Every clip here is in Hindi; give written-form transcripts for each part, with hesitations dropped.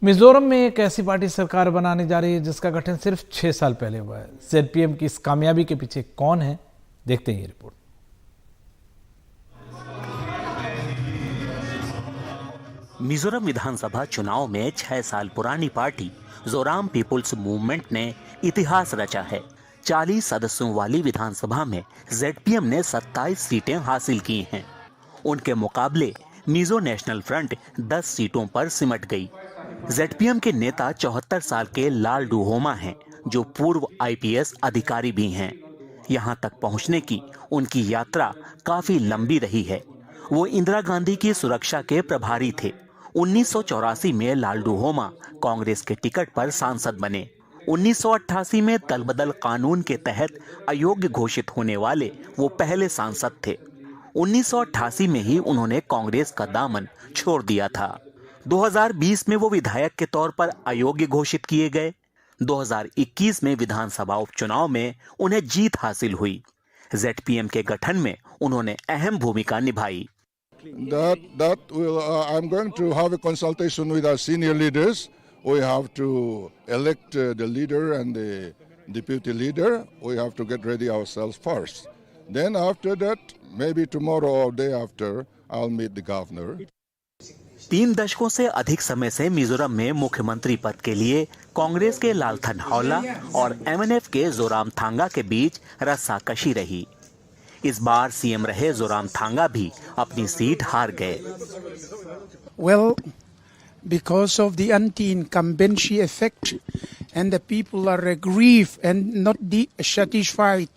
मिजोरम में एक ऐसी पार्टी सरकार बनाने जा रही है जिसका गठन सिर्फ 6 साल पहले हुआ है। ZPM की इस कामयाबी के पीछे कौन है, देखते हैं ये रिपोर्ट। मिजोरम विधानसभा चुनाव में 6 साल पुरानी पार्टी जोराम पीपुल्स मूवमेंट ने इतिहास रचा है। 40 सदस्यों वाली विधानसभा में ZPM ने 27 सीटें हासिल की हैं। उनके मुकाबले मिजो नेशनल फ्रंट 10 सीटों पर सिमट गई। ZPM के नेता 74 साल के लाल डुहोमा हैं, जो पूर्व IPS अधिकारी भी हैं। यहां तक पहुंचने की उनकी यात्रा काफी लंबी रही है। वो इंदिरा गांधी की सुरक्षा के प्रभारी थे। 1984 में लाल डुहोमा कांग्रेस के टिकट पर सांसद बने। 1988 में दल बदल कानून के तहत अयोग्य घोषित होने वाले वो पहले सांसद थे। 1988 में ही उन्होंने कांग्रेस का दामन छोड़ दिया था। 2020 में वो विधायक के तौर पर अयोग्य घोषित किए गए। 2021 में विधानसभा उपचुनाव में उन्हें जीत हासिल हुई। ZPM के गठन में उन्होंने अहम भूमिका निभाई। I'm going to have a consultation with our senior leaders. We have to elect the leader and the deputy leader. We have to get ready ourselves first. Then after that, maybe tomorrow or day after, I'll meet the governor. 3 दशकों से अधिक समय से मिजोरम में मुख्यमंत्री पद के लिए कांग्रेस के लालथनहावला और MNF के जोरामथांगा के बीच रस्साकशी रही। इस बार CM रहे जोरामथांगा भी अपनी सीट हार गए। Well, because of the anti-incumbency effect and the people are aggrieved and not satisfied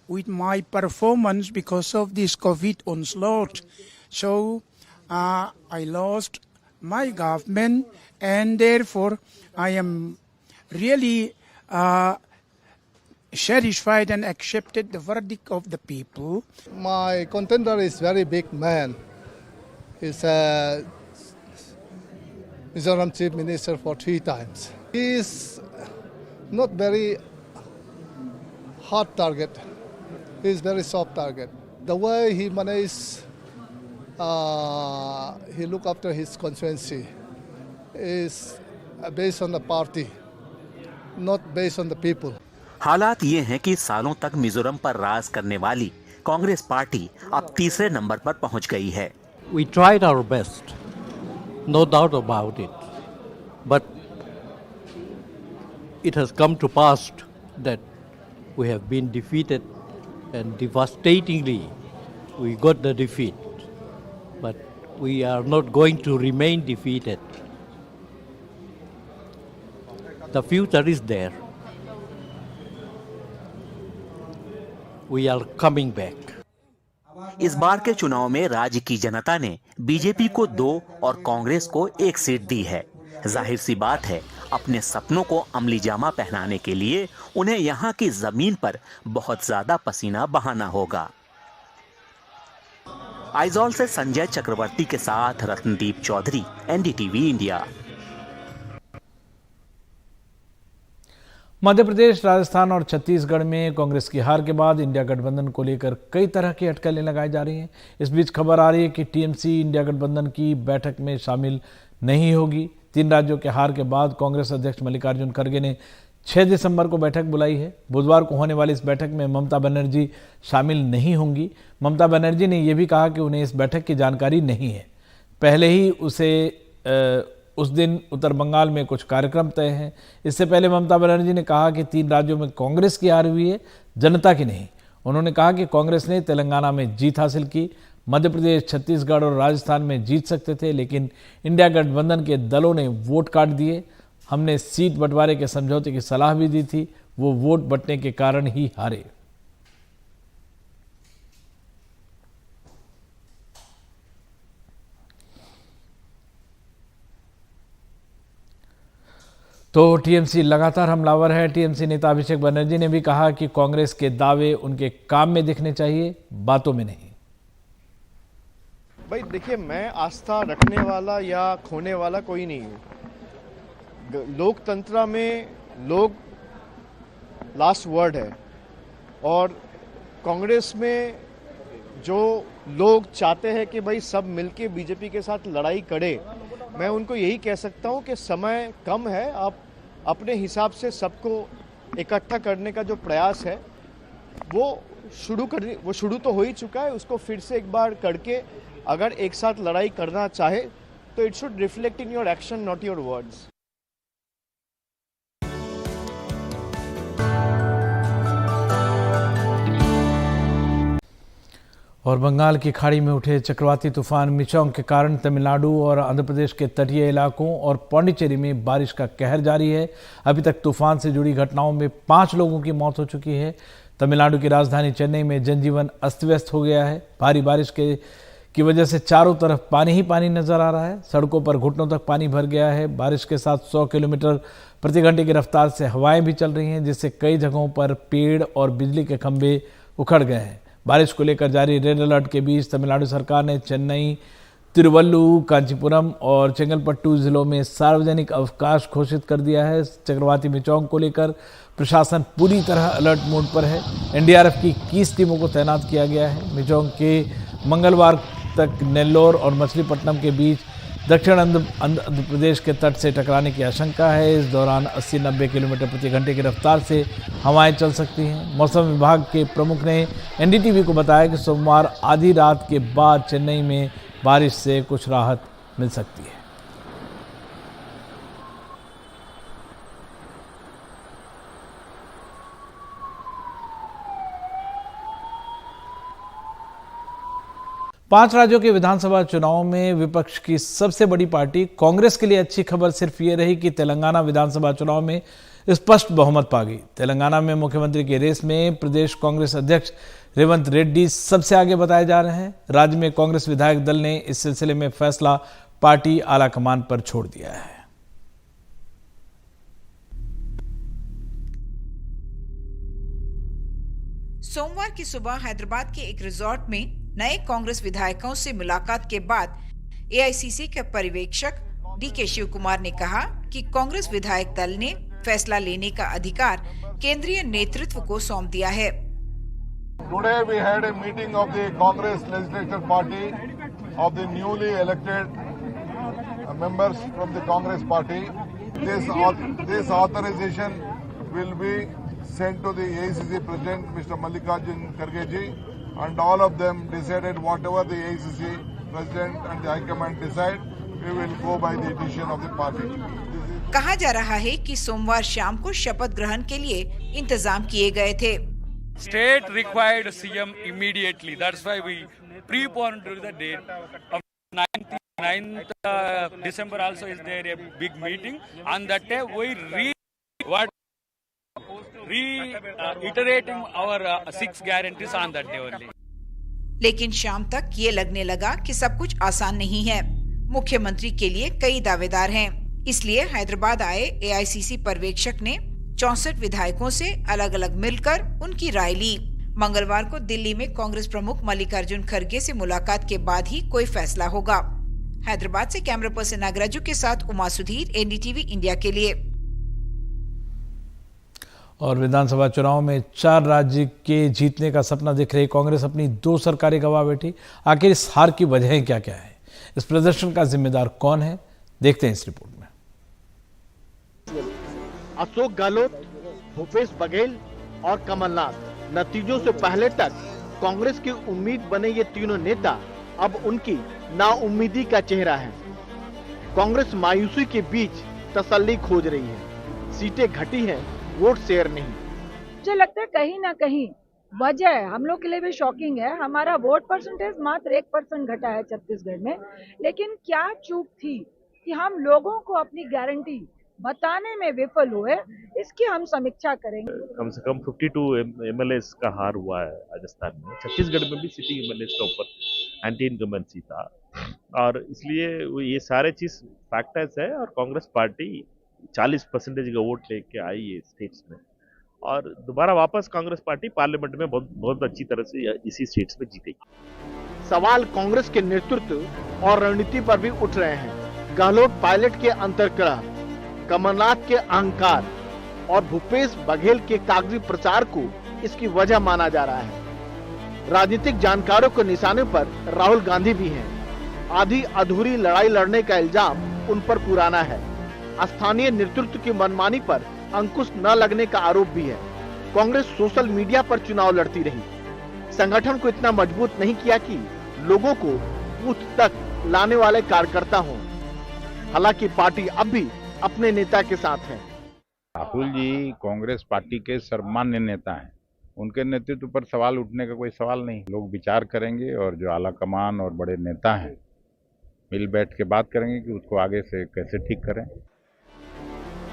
with my performance because of this COVID onslaught. So I lost my government and therefore I am really satisfied and accepted the verdict of the people. My contender is very big man. He's a Mizoram Chief Minister for 3 times. He is not very hard target. He is very soft target. The way he manages, he look after his constituency is based on the party, not based on the people. हालात ये हैं कि सालों तक मिजोरम पर राज करने वाली कांग्रेस पार्टी अब तीसरे नंबर पर पहुंच गई है। We tried our best, no doubt about it, but it has come to pass that we have been defeated and devastatingly we got the defeat. But we are not going to remain defeated. The future is there. We are coming back. इस बार के चुनाव में राज्य की जनता ने बीजेपी को 2 और कांग्रेस को 1 सीट दी है। जाहिर सी बात है, अपने सपनों को अमली जामा पहनाने के लिए उन्हें यहाँ की जमीन पर बहुत ज्यादा पसीना बहाना होगा। आइजॉल से संजय चक्रवर्ती के साथ रत्नदीप चौधरी, NDTV इंडिया। मध्य प्रदेश, राजस्थान और छत्तीसगढ़ में कांग्रेस की हार के बाद इंडिया गठबंधन को लेकर कई तरह की अटकलें लगाई जा रही हैं। इस बीच खबर आ रही है कि TMC इंडिया गठबंधन की बैठक में शामिल नहीं होगी। 3 राज्यों के हार के बाद कांग्रेस अध्यक्ष मल्लिकार्जुन खड़गे ने 6 दिसंबर को बैठक बुलाई है। बुधवार को होने वाली इस बैठक में ममता बनर्जी शामिल नहीं होंगी। ममता बनर्जी ने यह भी कहा कि उन्हें इस बैठक की जानकारी नहीं है। पहले ही उस दिन उत्तर बंगाल में कुछ कार्यक्रम तय हैं। इससे पहले ममता बनर्जी ने कहा कि 3 राज्यों में कांग्रेस की हार हुई है, जनता की नहीं। उन्होंने कहा कि कांग्रेस ने तेलंगाना में जीत हासिल की, मध्य प्रदेश, छत्तीसगढ़ और राजस्थान में जीत सकते थे, लेकिन इंडिया गठबंधन के दलों ने वोट काट दिए। हमने सीट बंटवारे के समझौते की सलाह भी दी थी, वो वोट बंटने के कारण ही हारे। तो TMC लगातार हमलावर है। TMC नेता अभिषेक बनर्जी ने भी कहा कि कांग्रेस के दावे उनके काम में दिखने चाहिए, बातों में नहीं। भाई देखिए, मैं आस्था रखने वाला या खोने वाला कोई नहीं हूँ। लोकतंत्र में लोग लास्ट वर्ड है, और कांग्रेस में जो लोग चाहते हैं कि भाई सब मिलके बीजेपी के साथ लड़ाई करे, मैं उनको यही कह सकता हूं कि समय कम है, आप अपने हिसाब से सबको इकट्ठा करने का जो प्रयास है वो शुरू तो हो ही चुका है, उसको फिर से एक बार करके अगर एक साथ लड़ाई करना चाहे तो it should reflect in your action, not your words. और बंगाल की खाड़ी में उठे चक्रवाती तूफान मिचोंग के कारण तमिलनाडु और आंध्र प्रदेश के तटीय इलाकों और पौंडीचेरी में बारिश का कहर जारी है। अभी तक तूफान से जुड़ी घटनाओं में 5 लोगों की मौत हो चुकी है। तमिलनाडु की राजधानी चेन्नई में जनजीवन अस्त व्यस्त हो गया है। भारी बारिश की वजह से चारों तरफ पानी ही पानी नजर आ रहा है। सड़कों पर घुटनों तक पानी भर गया है। बारिश के साथ 100 किलोमीटर प्रति घंटे की रफ्तार से हवाएं भी चल रही हैं, जिससे कई जगहों पर पेड़ और बिजली के खंभे उखड़ गए हैं। बारिश को लेकर जारी रेड अलर्ट के बीच तमिलनाडु सरकार ने चेन्नई, तिरुवल्लुर, कांचीपुरम और चेंगलपट्टू जिलों में सार्वजनिक अवकाश घोषित कर दिया है। चक्रवाती मिचोंग को लेकर प्रशासन पूरी तरह अलर्ट मोड पर है। एनडीआरएफ की 21 टीमों को तैनात किया गया है। मिचोंग के मंगलवार तक नेल्लोर और मछलीपट्टनम के बीच दक्षिण आंध्र प्रदेश के तट से टकराने की आशंका है। इस दौरान 80-90 किलोमीटर प्रति घंटे की रफ्तार से हवाएं चल सकती हैं। मौसम विभाग के प्रमुख ने एनडीटीवी को बताया कि सोमवार आधी रात के बाद चेन्नई में बारिश से कुछ राहत मिल सकती है। पांच राज्यों के विधानसभा चुनाव में विपक्ष की सबसे बड़ी पार्टी कांग्रेस के लिए अच्छी खबर सिर्फ ये रही कि तेलंगाना विधानसभा चुनाव में स्पष्ट बहुमत पा गई। तेलंगाना में मुख्यमंत्री की रेस में प्रदेश कांग्रेस अध्यक्ष रेवंत रेड्डी सबसे आगे बताए जा रहे हैं। राज्य में कांग्रेस विधायक दल ने इस सिलसिले में फैसला पार्टी आलाकमान पर छोड़ दिया है। सोमवार की सुबह हैदराबाद के एक रिजॉर्ट में नए कांग्रेस विधायकों से मुलाकात के बाद एआईसीसी के पर्यवेक्षक डीके शिव कुमार ने कहा कि कांग्रेस विधायक दल ने फैसला लेने का अधिकार केंद्रीय नेतृत्व को सौंप दिया है। Today we had a meeting of the Congress Legislative Party of the newly elected members from the Congress Party. This authorization will be sent to the AICC President Mr. Mallikarjun Kharge ji, and all of them decided whatever the AICC President and the High Command decide, we will go by the decision of the party. कहा जा रहा है कि सोमवार शाम को शपथ ग्रहण के लिए इंतजाम किए गए थे। State required CM immediately. That's why we preponed the date of 9th December. Also is there a big meeting. On that day we reiterating our 6 guarantees on that day only. लेकिन शाम तक ये लगने लगा कि सब कुछ आसान नहीं है। मुख्यमंत्री के लिए कई दावेदार हैं, इसलिए हैदराबाद आए एआईसीसी पर्यवेक्षक ने 64 विधायकों से अलग अलग मिलकर उनकी राय ली। मंगलवार को दिल्ली में कांग्रेस प्रमुख मल्लिकार्जुन खड़गे से मुलाकात के बाद ही कोई फैसला होगा। हैदराबाद से कैमरा पर्सन नागराजू के साथ उमा सुधीर, एनडीटीवी इंडिया के लिए। और विधानसभा चुनाव में 4 राज्य के जीतने का सपना देख रही कांग्रेस अपनी 2 सरकारें गंवा बैठी। आखिर इस हार की वजहें क्या क्या है, इस प्रदर्शन का जिम्मेदार कौन है, देखते हैं इस रिपोर्ट में। अशोक गहलोत, भूपेश बघेल और कमलनाथ नतीजों से पहले तक कांग्रेस की उम्मीद बने ये तीनों नेता अब उनकी नाउम्मीदी का चेहरा है। कांग्रेस मायूसी के बीच तसल्ली खोज रही है। सीटें घटी हैं, वोट शेयर नहीं। मुझे लगता है कहीं ना कहीं वजह है, हम लोग के लिए भी शॉकिंग है। हमारा वोट परसेंटेज मात्र 1% घटा है छत्तीसगढ़ में, लेकिन क्या चूक थी कि हम लोगों को अपनी गारंटी बताने में विफल हुए, इसकी हम समीक्षा करेंगे। कम से कम 52 एमएलएस का हार हुआ है राजस्थान में। छत्तीसगढ़ में भी सिटिंग एमएलएस के ऊपर एंटी इनकम्बेंसी था, और इसलिए ये सारे चीज फैक्टर्स है। और कांग्रेस पार्टी 40% का वोट लेके आई है स्टेट्स में, और दोबारा वापस कांग्रेस पार्टी पार्लियामेंट में बहुत अच्छी तरह से इसी स्टेट्स में जीतेगी। सवाल कांग्रेस के नेतृत्व और रणनीति पर भी उठ रहे हैं। गहलोत पायलट के अंतर्कलह, कमलनाथ के अहंकार और भूपेश बघेल के कागजी प्रचार को इसकी वजह माना जा रहा है। राजनीतिक जानकारों के निशाने पर राहुल गांधी भी हैं। आधी अधूरी लड़ाई लड़ने का इल्जाम उन पर पुराना है। स्थानीय नेतृत्व की मनमानी पर अंकुश न लगने का आरोप भी है। कांग्रेस सोशल मीडिया पर चुनाव लड़ती रही, संगठन को इतना मजबूत नहीं किया कि लोगों को बूथ तक लाने वाले कार्यकर्ता हों। हालांकि पार्टी अब भी अपने नेता के साथ है। राहुल जी कांग्रेस पार्टी के सर्वमान्य नेता हैं, उनके नेतृत्व पर सवाल उठने का कोई सवाल नहीं। लोग विचार करेंगे और जो आला कमान और बड़े नेता हैं मिल बैठ के बात करेंगे कि उसको आगे से कैसे ठीक करें।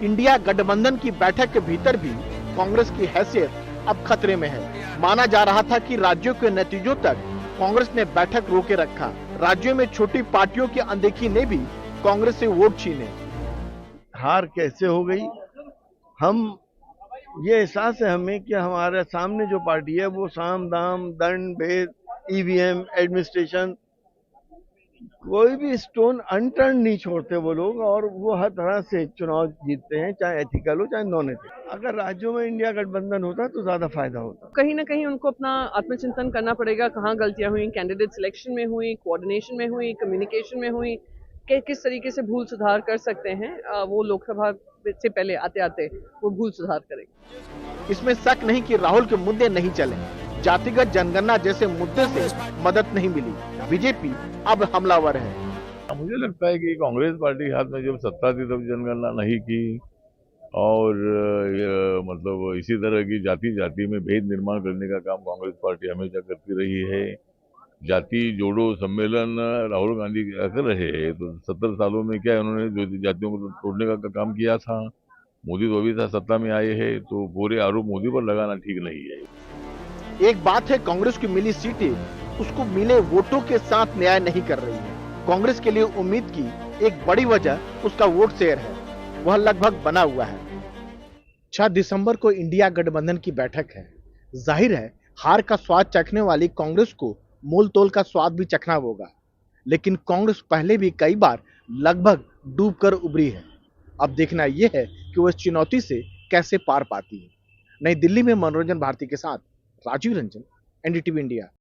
इंडिया गठबंधन की बैठक के भीतर भी कांग्रेस की हैसियत अब खतरे में है। माना जा रहा था कि राज्यों के नतीजों तक कांग्रेस ने बैठक रोके रखा। राज्यों में छोटी पार्टियों की अनदेखी ने भी कांग्रेस से वोट छीने। हार कैसे हो गई, हम ये एहसास है हमें कि हमारे सामने जो पार्टी है वो साम दाम दंड भेद ईवीएम एडमिनिस्ट्रेशन कोई भी स्टोन अनटर्न नहीं छोड़ते वो लोग, और वो हर तरह से चुनाव जीतते हैं, चाहे एथिकल हो चाहे नॉन एथिकल। अगर राज्यों में इंडिया गठबंधन होता तो ज्यादा फायदा होता। कहीं ना कहीं उनको अपना आत्मचिंतन करना पड़ेगा, कहाँ गलतियां हुई, कैंडिडेट सिलेक्शन में हुई, कोऑर्डिनेशन में हुई, कम्युनिकेशन में हुई, किस तरीके से भूल सुधार कर सकते हैं। वो लोकसभा से पहले आते आते वो भूल सुधार करेंगे। इसमें शक नहीं कि राहुल के मुद्दे नहीं चले, जातिगत जनगणना जैसे मुद्दे से मदद नहीं मिली। बीजेपी अब हमलावर है। मुझे लगता है कि कांग्रेस पार्टी के हाथ में जब सत्ता थी तब जनगणना नहीं की, और मतलब इसी तरह की जाति जाति में भेद निर्माण करने का काम कांग्रेस पार्टी हमेशा करती रही है। जाति जोड़ो सम्मेलन राहुल गांधी कर रहे हैं, तो 70 सालों में क्या उन्होंने जो जातियों को तोड़ने का काम किया था। मोदी तो अभी सत्ता में आए हैं, तो पूरे आरोप मोदी पर लगाना ठीक नहीं है। एक बात है, कांग्रेस की मिली सीटें उसको मिले वोटों के साथ न्याय नहीं कर रही है। कांग्रेस के लिए उम्मीद की एक बड़ी वजह उसका वोट शेयर है, वह लगभग बना हुआ है। 6 दिसंबर को इंडिया गठबंधन की बैठक है। जाहिर है हार का स्वाद चखने वाली कांग्रेस को मोल तोल का स्वाद भी चखना होगा, लेकिन कांग्रेस पहले भी कई बार लगभग डूबकर उभरी है। अब देखना यह है कि वह इस चुनौती से कैसे पार पाती है। नई दिल्ली में मनोरंजन भारती के साथ राजीव रंजन, एनडीटीवी इंडिया।